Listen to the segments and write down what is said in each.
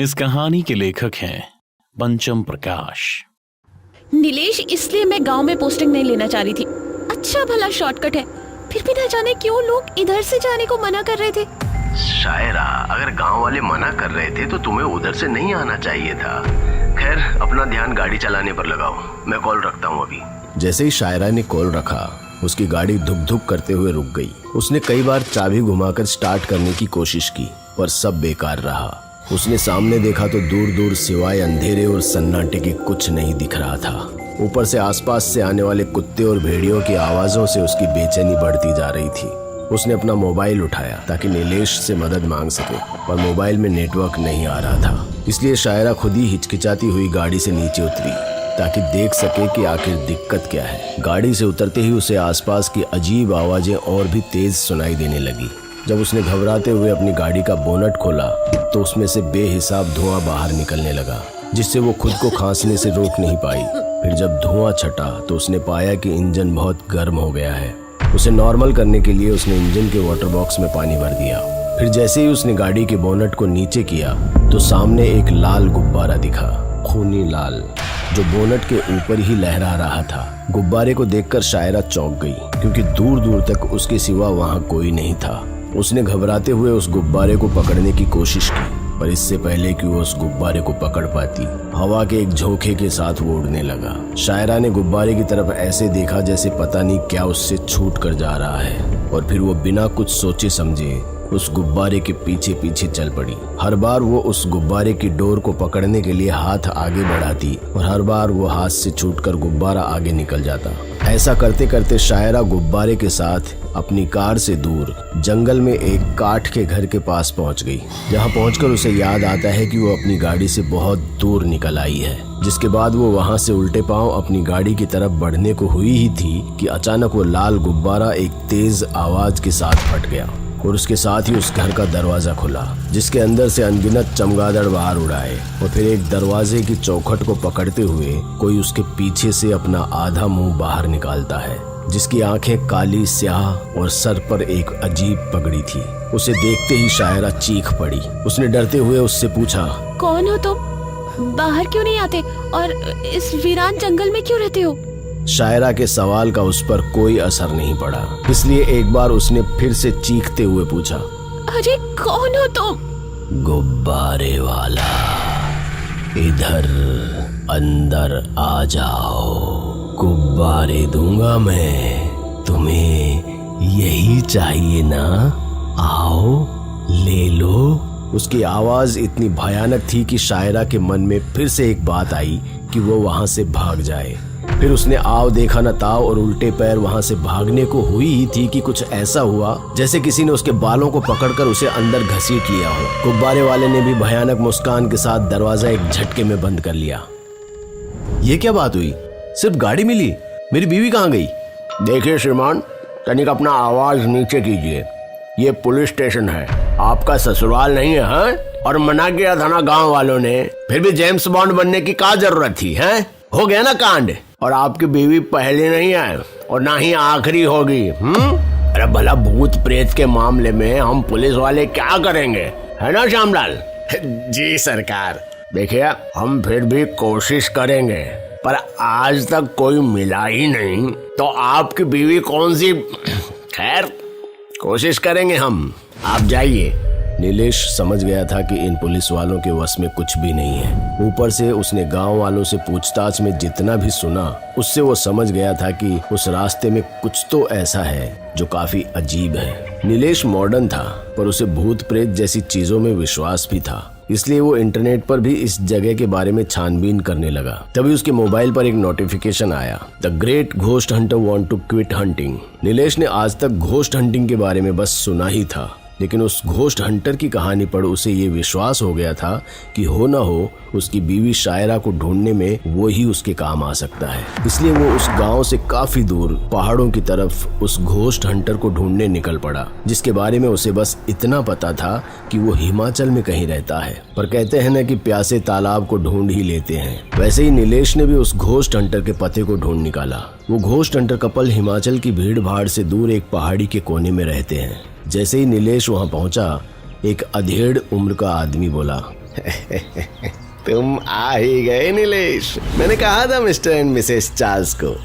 इस कहानी के लेखक हैं पंचम प्रकाश। नीलेश, इसलिए मैं गांव में पोस्टिंग नहीं लेना चाह रही थी। अच्छा भला शॉर्टकट है, फिर भी न जाने क्यों लोग इधर से जाने को मना कर रहे थे। शायरा, अगर गांव वाले मना कर रहे थे तो तुम्हें उधर से नहीं आना चाहिए था। खैर, अपना ध्यान गाड़ी चलाने पर लगाओ, मैं कॉल रखता हूँ अभी। जैसे ही शायरा ने कॉल रखा, उसकी गाड़ी धुक धुक करते हुए रुक गई। उसने कई बार चाबी घुमाकर स्टार्ट करने की कोशिश की, पर सब बेकार रहा। उसने सामने देखा तो दूर दूर सिवाय अंधेरे और सन्नाटे के कुछ नहीं दिख रहा था। ऊपर से आसपास से आने वाले कुत्ते और भेड़ियों की आवाजों से उसकी बेचैनी बढ़ती जा रही थी। उसने अपना मोबाइल उठाया ताकि नीलेश से मदद मांग सके, पर मोबाइल में नेटवर्क नहीं आ रहा था। इसलिए शायरा खुद ही हिचकिचाती हुई गाड़ी से नीचे उतरी ताकि देख सके कि आखिर दिक्कत क्या है। गाड़ी से उतरते ही उसे आसपास की अजीब आवाजें और भी तेज सुनाई देने लगी। जब उसने घबराते हुए अपनी गाड़ी का बोनट खोला तो उसमें से बेहिसाब धुआं बाहर निकलने लगा, जिससे वो खुद को खांसने से रोक नहीं पाई। फिर जब धुआं छटा तो उसने पाया कि इंजन बहुत गर्म हो गया है। उसे नॉर्मल करने के लिए उसने इंजन के वाटर बॉक्स में पानी भर दिया। फिर जैसे ही उसने गाड़ी के बोनट को नीचे किया तो सामने एक लाल गुब्बारा दिखा, खूनी लाल, जो बोनट के ऊपर ही लहरा रहा था। गुब्बारे को देखकर शायरा चौंक गई, क्योंकि दूर दूर तक उसके सिवा वहाँ कोई नहीं था। उसने घबराते हुए उस गुब्बारे को पकड़ने की कोशिश की, पर इससे पहले कि वो उस गुब्बारे को पकड़ पाती, हवा के एक झोंके के साथ वो उड़ने लगा। शायरा ने गुब्बारे की तरफ ऐसे देखा जैसे पता नहीं क्या उससे छूट कर जा रहा है, और फिर वो बिना कुछ सोचे समझे उस गुब्बारे के पीछे पीछे चल पड़ी। हर बार वो उस गुब्बारे की डोर को पकड़ने के लिए हाथ आगे बढ़ाती और हर बार वो हाथ से छूटकर गुब्बारा आगे निकल जाता। ऐसा करते करते शायरा गुब्बारे के साथ अपनी कार से दूर जंगल में एक काठ के घर के पास पहुंच गई, जहां पहुंचकर उसे याद आता है कि वो अपनी गाड़ी से बहुत दूर निकल आई है। जिसके बाद वो वहां से उल्टे पांव अपनी गाड़ी की तरफ बढ़ने को हुई ही थी कि अचानक वो लाल गुब्बारा एक तेज आवाज के साथ फट गया और उसके साथ ही उस घर का दरवाजा खुला, जिसके अंदर से अनगिनत चमगादड़ बाहर उड़ाए। और फिर एक दरवाजे की चौखट को पकड़ते हुए कोई उसके पीछे से अपना आधा मुंह बाहर निकालता है, जिसकी आंखें काली स्याह और सर पर एक अजीब पगड़ी थी। उसे देखते ही शायरा चीख पड़ी। उसने डरते हुए उससे पूछा, कौन हो तुम? बाहर क्यों नहीं आते और इस वीरान जंगल में क्यों रहते हो? शायरा के सवाल का उस पर कोई असर नहीं पड़ा, इसलिए एक बार उसने फिर से चीखते हुए पूछा, अरे कौन हो तुम? गुब्बारे वाला, इधर अंदर आ जाओ, गुब्बारे दूंगा मैं। तुम्हें यही चाहिए ना? आओ ले लो। उसकी आवाज इतनी भयानक थी कि शायरा के मन में फिर से एक बात आई कि वो वहां से भाग जाए। फिर उसने आव देखा न ताव और उल्टे पैर वहां से भागने को हुई ही थी कि कुछ ऐसा हुआ जैसे किसी ने उसके बालों को पकड़कर उसे अंदर घसीट लिया हो। गुब्बारे वाले ने भी भयानक मुस्कान के साथ दरवाजा एक झटके में बंद कर लिया। ये क्या बात हुई? सिर्फ गाड़ी मिली, मेरी बीवी कहाँ गई? देखिए श्रीमान, तनिक अपना आवाज नीचे कीजिए। ये पुलिस स्टेशन है, आपका ससुराल नहीं है, हाँ? और मना किया था ना गांव वालों ने, फिर भी जेम्स बॉन्ड बनने की क्या जरूरत थी, हैं? हो गया ना कांड। और आपकी बीवी पहले नहीं है और ना ही आखिरी होगी। अरे भला भूत प्रेत के मामले में हम पुलिस वाले क्या करेंगे, है ना श्यामलाल? जी सरकार। देखिए, हम फिर भी कोशिश करेंगे, पर आज तक कोई मिला ही नहीं, तो आपकी बीवी कौन सी? खैर, कोशिश करेंगे हम, आप जाइए। नीलेश समझ गया था कि इन पुलिस वालों के वश में कुछ भी नहीं है। ऊपर से उसने गांव वालों से पूछताछ में जितना भी सुना, उससे वो समझ गया था कि उस रास्ते में कुछ तो ऐसा है जो काफी अजीब है। नीलेश मॉडर्न था, पर उसे भूत प्रेत जैसी चीजों में विश्वास भी था, इसलिए वो इंटरनेट पर भी इस जगह के बारे में छानबीन करने लगा। तभी उसके मोबाइल पर एक नोटिफिकेशन आया, the great ghost hunter want to quit hunting. Nilesh ने आज तक घोस्ट हंटिंग के बारे में बस सुना ही था, लेकिन उस घोस्ट हंटर की कहानी पढ़ उसे ये विश्वास हो गया था कि हो न हो उसकी बीवी शायरा को ढूंढने में वो ही उसके काम आ सकता है। इसलिए वो उस गांव से काफी दूर पहाड़ों की तरफ उस घोस्ट हंटर को ढूंढने निकल पड़ा, जिसके बारे में उसे बस इतना पता था कि वो हिमाचल में कहीं रहता है। पर कहते हैं ना कि प्यासे तालाब को ढूंढ ही लेते हैं, वैसे ही नीलेश ने भी उस घोस्ट हंटर के पते को ढूंढ निकाला। वो घोस्ट हंटर कपल हिमाचल की भीड़ भाड़ से दूर एक पहाड़ी के कोने में रहते हैं। जैसे ही नीलेश वहां पहुंचा, एक अधेड़ उम्र का आदमी बोला, तुम आ ही गए नीलेश। मैंने कहा था मिस्टर एंड मिसेस चार्ल्स को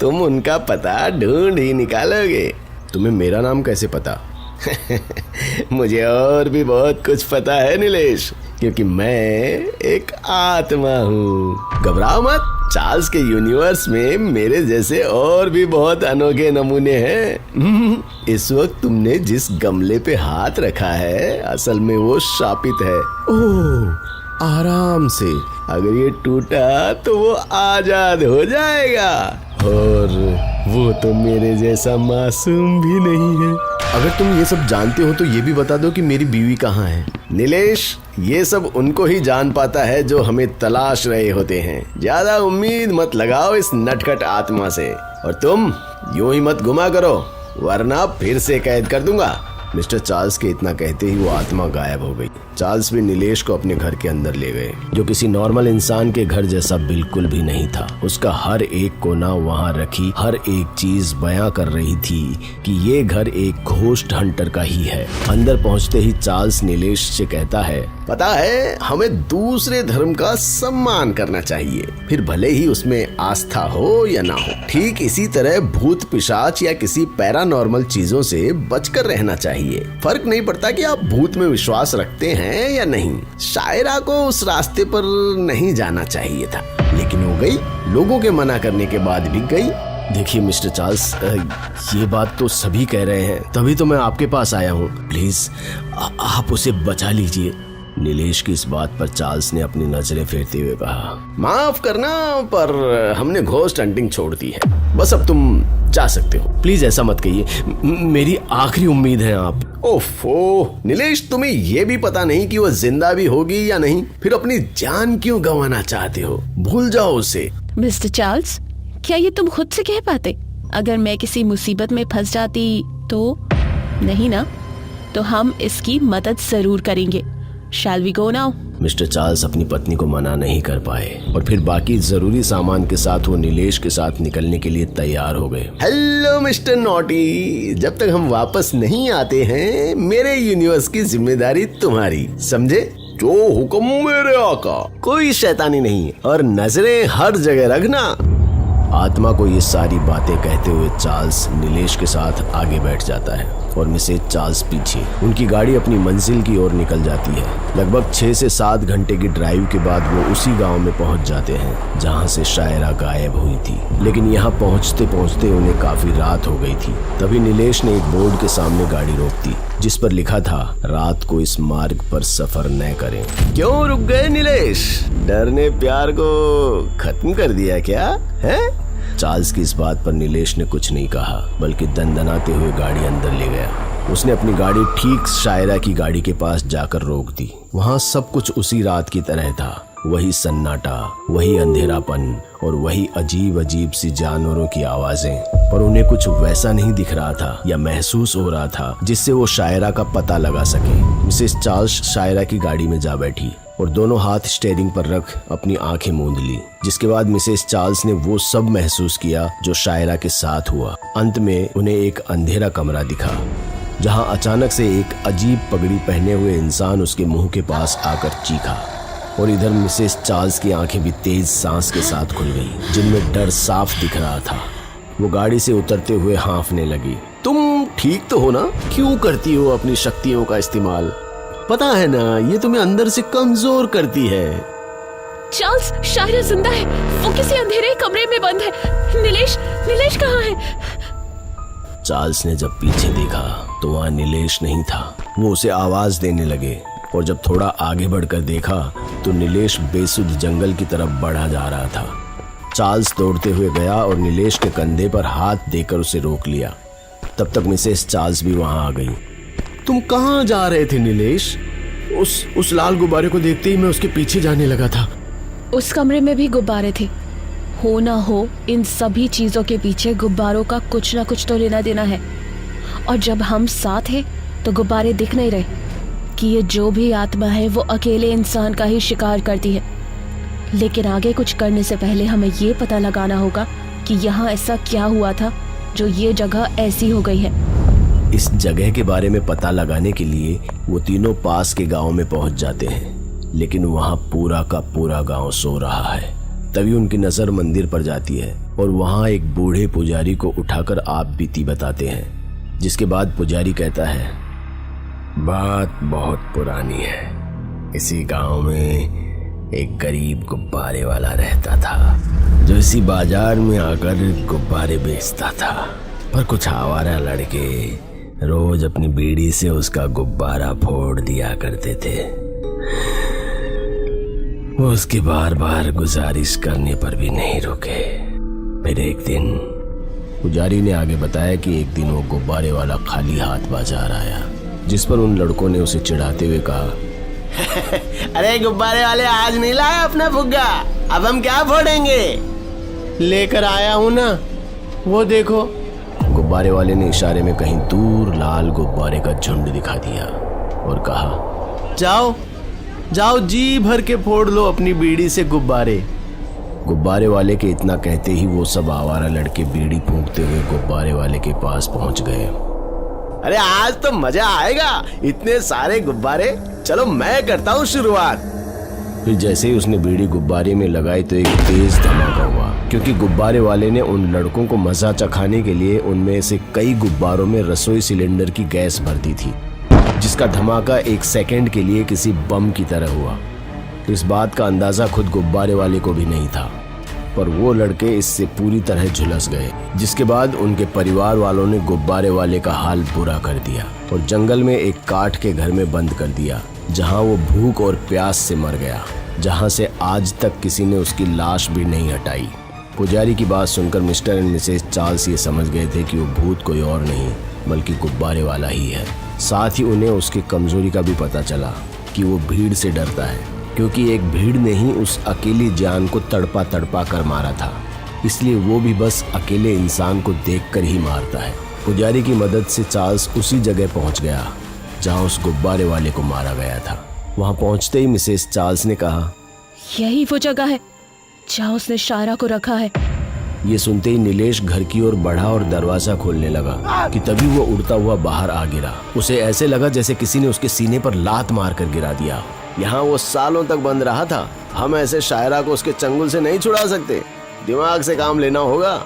तुम उनका पता ढूंढ ही निकालोगे। तुम्हें मेरा नाम कैसे पता? मुझे और भी बहुत कुछ पता है नीलेश, क्योंकि मैं एक आत्मा हूँ। घबराओ मत, चार्ल्स के यूनिवर्स में मेरे जैसे और भी बहुत अनोखे नमूने हैं। इस वक्त तुमने जिस गमले पे हाथ रखा है असल में वो शापित है। ओह, आराम से, अगर ये टूटा तो वो आजाद हो जाएगा। और वो तो मेरे जैसा मासूम भी नहीं है। अगर तुम ये सब जानते हो तो ये भी बता दो कि मेरी बीवी कहाँ है। नीलेश, ये सब उनको ही जान पाता है जो हमें तलाश रहे होते हैं। ज्यादा उम्मीद मत लगाओ इस नटखट आत्मा से, और तुम यूं ही मत घुमा करो वरना फिर से कैद कर दूंगा। मिस्टर चार्ल्स के इतना कहते ही वो आत्मा गायब हो गई। चार्ल्स भी नीलेश को अपने घर के अंदर ले गए, जो किसी नॉर्मल इंसान के घर जैसा बिल्कुल भी नहीं था। उसका हर एक कोना वहाँ रखी हर एक चीज बयां कर रही थी कि ये घर एक घोस्ट हंटर का ही है। अंदर पहुँचते ही चार्ल्स नीलेश से कहता है, पता है हमें दूसरे धर्म का सम्मान करना चाहिए, फिर भले ही उसमें आस्था हो या ना हो। ठीक इसी तरह भूत पिशाच या किसी पैरानॉर्मल चीजों से बचकर रहना चाहिए। फर्क नहीं पड़ता कि आप भूत में विश्वास रखते हैं या नहीं। शायरा को उस रास्ते पर नहीं जाना चाहिए था, लेकिन वो गई। लोगों के मना करने के बाद भी गई। देखिए मिस्टर चार्ल्स, ये बात तो सभी कह रहे हैं, तभी तो मैं आपके पास आया हूँ। प्लीज आप उसे बचा लीजिए। नीलेश की इस बात पर चार्ल्स ने अपनी नजरें फेरते हुए कहा, माफ करना पर हमने घोस्ट हंटिंग छोड़ दी है। बस अब तुम जा सकते हो। प्लीज ऐसा मत कहिए, मेरी आखिरी उम्मीद है आप। ओफो नीलेश, तुम्हें ये भी पता नहीं कि वो जिंदा भी होगी या नहीं, फिर अपनी जान क्यों गंवाना चाहते हो? भूल जाओ उसे। मिस्टर चार्ल्स, क्या ये तुम खुद से कह पाते? अगर मैं किसी मुसीबत में फंस जाती तो? नहीं ना? तो हम इसकी मदद जरूर करेंगे। Shall we go now? Mister Charles अपनी पत्नी को मना नहीं कर पाए और फिर बाकी जरूरी सामान के साथ वो नीलेश के साथ निकलने के लिए तैयार हो गए। हेलो मिस्टर नॉटी, जब तक हम वापस नहीं आते हैं मेरे यूनिवर्स की जिम्मेदारी तुम्हारी, समझे? जो हुक्म मेरे आका, कोई शैतानी नहीं, और नजरें हर जगह रखना। आत्मा को ये सारी बातें कहते हुए चार्ल्स नीलेश के साथ आगे बैठ जाता है और मिसेज चार्ल्स पीछे। उनकी गाड़ी अपनी मंजिल की ओर निकल जाती है। लगभग 6 से 7 घंटे की ड्राइव के बाद वो उसी गांव में पहुंच जाते हैं जहां से शायरा गायब हुई थी। लेकिन यहाँ पहुंचते पहुंचते उन्हें काफी रात हो गई थी। तभी नीलेश ने एक बोर्ड के सामने गाड़ी रोक दी जिस पर लिखा था, रात को इस मार्ग पर सफर न करें। क्यों रुक गए नीलेश? डर ने प्यार को खत्म कर दिया क्या है? चार्ल्स की इस बात पर नीलेश ने कुछ नहीं कहा, बल्कि दनदनाते हुए गाड़ी अंदर ले गया। उसने अपनी गाड़ी ठीक शायरा की गाड़ी के पास जाकर रोक दी। वहाँ सब कुछ उसी रात की तरह था। वही सन्नाटा, वही अंधेरापन और वही अजीब अजीब सी जानवरों की आवाजें, पर उन्हें कुछ वैसा नहीं दिख रहा था या महसूस हो रहा था जिससे वो शायरा का पता लगा सके। मिसेस चार्ल्स शायरा की गाड़ी में जा बैठी और दोनों हाथ स्टीयरिंग पर रख अपनी आंखें मूंद ली, जिसके बाद मिसेस चार्ल्स ने वो सब महसूस किया जो शायरा के साथ हुआ। अंत में उन्हें एक अंधेरा कमरा दिखा जहां अचानक से एक अजीब पगड़ी पहने हुए इंसान उसके मुंह के पास आकर चीखा, और इधर मिसेस चार्ल्स की आंखें भी तेज सांस के साथ खुल गई, जिनमें डर साफ दिख रहा था। वो गाड़ी से उतरते हुए हांफने लगी। तुम ठीक तो हो ना? क्यों करती हो अपनी शक्तियों का इस्तेमाल? पता है ना ये तुम्हें अंदर से कमजोर करती है। चार्ल्स, शायरा जिंदा है। वो किसी अंधेरे कमरे में बंद है। नीलेश कहाँ है? चार्ल्स ने जब पीछे देखा तो वहाँ नीलेश नहीं था। वो उसे आवाज देने लगे और जब थोड़ा आगे बढ़कर देखा तो नीलेश बेसुध जंगल की तरफ बढ़ा जा रहा था। चार्ल्स दौड़ते हुए गया और नीलेश के कंधे पर हाथ देकर उसे रोक लिया। तब तक मिसेस चार्ल्स भी वहाँ आ गई। तुम कहाँ जा रहे थे नीलेश? उस लाल गुब्बारे को देखते ही मैं उसके पीछे जाने लगा था। उस कमरे में भी गुब्बारे थे। हो ना हो इन सभी चीजों के पीछे गुब्बारों का कुछ ना कुछ तो लेना देना है। और जब हम साथ हैं तो गुब्बारे दिख नहीं रहे कि ये जो भी आत्मा है वो अकेले इंसान का ही शिकार करती है। लेकिन आगे कुछ करने से पहले हमें ये पता लगाना होगा कि यहाँ ऐसा क्या हुआ था जो ये जगह ऐसी हो गई है। इस जगह के बारे में पता लगाने के लिए वो तीनों पास के गांव में पहुंच जाते हैं, लेकिन वहां पूरा का पूरा गांव सो रहा है। तभी उनकी नजर मंदिर पर जाती है और वहां एक बूढ़े पुजारी को उठाकर आप बीती बताते हैं, जिसके बाद पुजारी कहता है, बात बहुत पुरानी है। इसी गांव में एक गरीब गुब्बारे वाला रहता था, जो इसी बाजार में आकर गुब्बारे बेचता था। पर कुछ आवारा लड़के रोज अपनी बीड़ी से उसका गुब्बारा फोड़ दिया करते थे। वो उसकी बार बार गुजारिश करने पर भी नहीं रुके। फिर एक दिन, पुजारी ने आगे बताया कि एक दिन वो गुब्बारे वाला खाली हाथ बाजार आया, जिस पर उन लड़कों ने उसे चिढ़ाते हुए कहा, अरे गुब्बारे वाले, आज नहीं लाया अपना फुग्गा, अब हम क्या फोड़ेंगे? लेकर आया हूं ना, वो देखो। गुब्बारे वाले ने इशारे में कहीं दूर लाल गुब्बारे का झुंड दिखा दिया और कहा, जाओ जाओ, जी भर के फोड़ लो अपनी बीड़ी से गुब्बारे। गुब्बारे वाले के इतना कहते ही वो सब आवारा लड़के बीड़ी फूंकते हुए गुब्बारे वाले के पास पहुंच गए। अरे आज तो मजा आएगा, इतने सारे गुब्बारे, चलो मैं करता हूँ शुरुआत। फिर जैसे ही उसने बीड़ी गुब्बारे में लगाई तो एक तेज धमाका हुआ, क्योंकि गुब्बारे वाले ने उन लड़कों को मजा चखाने के लिए उनमें से कई गुब्बारों में रसोई सिलेंडर की गैस भर दी थी, जिसका धमाका एक सेकंड के लिए किसी बम की तरह हुआ। इस बात का अंदाजा खुद गुब्बारे वाले को भी नहीं था, पर वो लड़के इससे पूरी तरह झुलस गए, जिसके बाद उनके परिवार वालों ने गुब्बारे वाले का हाल बुरा कर दिया और जंगल में एक काठ के घर में बंद कर दिया, जहां वो भूख और प्यास से मर गया, जहां से आज तक किसी ने उसकी लाश भी नहीं हटाई। पुजारी की बात सुनकर मिस्टर एंड मिसेस चार्ल्स ये समझ गए थे कि वो भूत कोई और नहीं बल्कि गुब्बारे वाला ही है। साथ ही उन्हें उसकी कमजोरी का भी पता चला कि वो भीड़ से डरता है, क्योंकि एक भीड़ ने ही उस अकेली जान को तड़पा तड़पा कर मारा था, इसलिए वो भी बस अकेले इंसान को देखकर ही मारता है। पुजारी की मदद से चार्ल्स उसी जगह पहुंच गया जहां उस गुब्बारे वाले को मारा गया था। वहां पहुंचते ही मिसेस चार्ल्स ने कहा, यही वो जगह है जहाँ उसने शायरा को रखा है। ये सुनते ही नीलेश घर की ओर बढ़ा और दरवाजा खोलने लगा कि तभी वो उड़ता हुआ बाहर आ गिरा। उसे ऐसे लगा जैसे किसी ने उसके सीने पर लात मार कर गिरा दिया। यहाँ वो सालों तक बंद रहा था, हम ऐसे शायरा को उसके चंगुल से नहीं छुड़ा सकते, दिमाग से काम लेना होगा।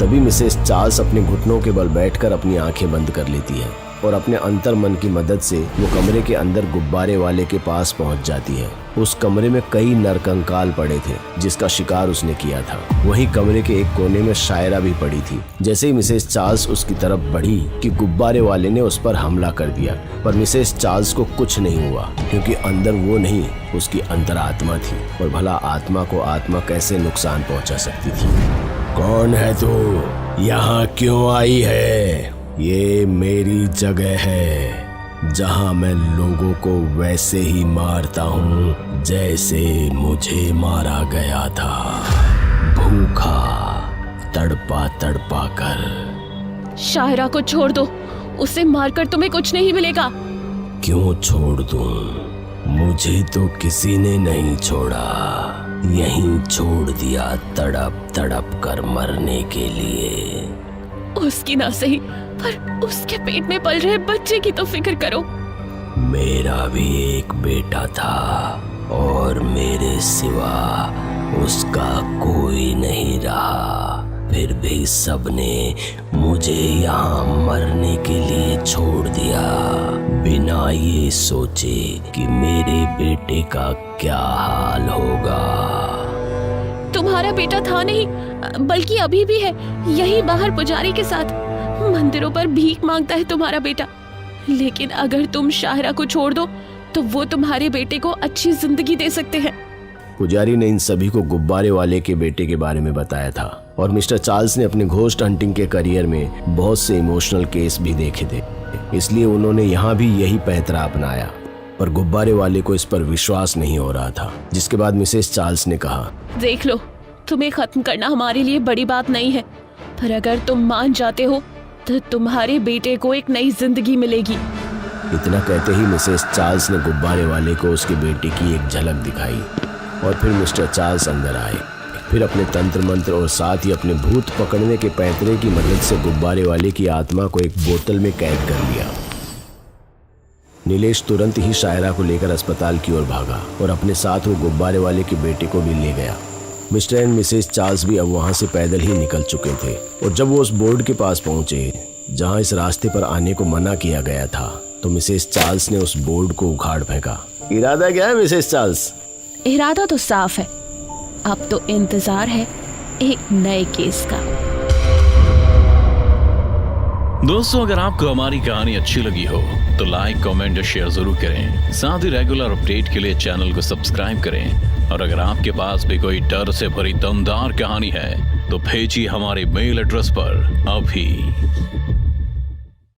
तभी मिसेस चार्ल्स अपने घुटनों के बल बैठकर अपनी आंखें बंद कर लेती है और अपने अंतर मन की मदद से वो कमरे के अंदर गुब्बारे वाले के पास पहुंच जाती है। उस कमरे में कई नरकंकाल पड़े थे जिसका शिकार उसने किया था। वहीं कमरे के एक कोने में शायरा भी पड़ी थी। जैसे ही मिसेस चार्ल्स उसकी तरफ बढ़ी कि गुब्बारे वाले ने उस पर हमला कर दिया, पर मिसेस चार्ल्स को कुछ नहीं हुआ, क्योंकि अंदर वो नहीं, उसकी अंतरात्मा थी। और भला आत्मा को आत्मा कैसे नुकसान पहुंचा सकती थी। कौन है तू? यहाँ क्यों आई है? ये मेरी जगह है जहां मैं लोगों को वैसे ही मारता हूँ जैसे मुझे मारा गया था, भूखा, तड़पा तड़पा कर। शायरा को छोड़ दो, उसे मारकर तुम्हें कुछ नहीं मिलेगा। क्यों छोड़ दूं? मुझे तो किसी ने नहीं छोड़ा, यहीं छोड़ दिया तड़प तड़प कर मरने के लिए। उसकी ना सही, पर उसके पेट में पल रहे बच्चे की तो फिक्र करो। मेरा भी एक बेटा था और मेरे सिवा उसका कोई नहीं रहा। फिर भी सबने मुझे यहाँ मरने के लिए छोड़ दिया, बिना ये सोचे कि मेरे बेटे का क्या हाल होगा। तुम्हारा बेटा था नहीं, बल्कि अभी भी है, यही बाहर पुजारी के साथ मंदिरों पर भीख मांगता है तुम्हारा बेटा। लेकिन अगर तुम शायरा को छोड़ दो तो वो तुम्हारे बेटे को अच्छी जिंदगी दे सकते हैं। पुजारी ने इन सभी को गुब्बारे वाले के बेटे के बारे में बताया था और मिस्टर चार्ल्स ने अपने घोस्ट हंटिंग के करियर में बहुत से इमोशनल केस भी देखे थे, इसलिए उन्होंने यहाँ भी यही पैंतरा अपनाया। पर गुब्बारे वाले को इस पर विश्वास नहीं हो रहा था, जिसके बाद मिसेस चार्ल्स ने कहा, देख लो, तुम्हें खत्म करना हमारे लिए बड़ी बात नहीं है, पर अगर तुम मान जाते हो तो तुम्हारे बेटे को एक नई जिंदगी मिलेगी। इतना कहते ही मिसेस चार्ल्स ने गुब्बारे वाले को उसके बेटे की एक झलक दिखाई और फिर मिस्टर चार्ल्स अंदर आए। फिर अपने तंत्र मंत्र और साथ ही अपने भूत पकड़ने के पैंतरे की मदद से गुब्बारे वाले की आत्मा को एक बोतल में कैद कर लिया। नीलेश तुरंत ही शायरा को लेकर अस्पताल की ओर भागा और अपने साथ वो गुब्बारे वाले के बेटे को भी ले गया। मिस्टर एंड मिसेस चार्ल्स भी अब वहां से पैदल ही निकल चुके थे और जब वो उस बोर्ड के पास पहुंचे जहां इस रास्ते पर आने को मना किया गया था तो मिसेस चार्ल्स ने उस बोर्ड को उखाड़ फेंका। इरादा क्या है मिसेस चार्ल्स? इरादा तो साफ है, अब तो इंतजार है एक नए केस का। दोस्तों, अगर आपको हमारी कहानी अच्छी लगी हो तो लाइक, कमेंट और शेयर जरूर करें। साथ ही रेगुलर अपडेट के लिए चैनल को सब्सक्राइब करें। और अगर आपके पास भी कोई डर से भरी दमदार कहानी है तो भेजिए हमारे मेल एड्रेस पर अभी।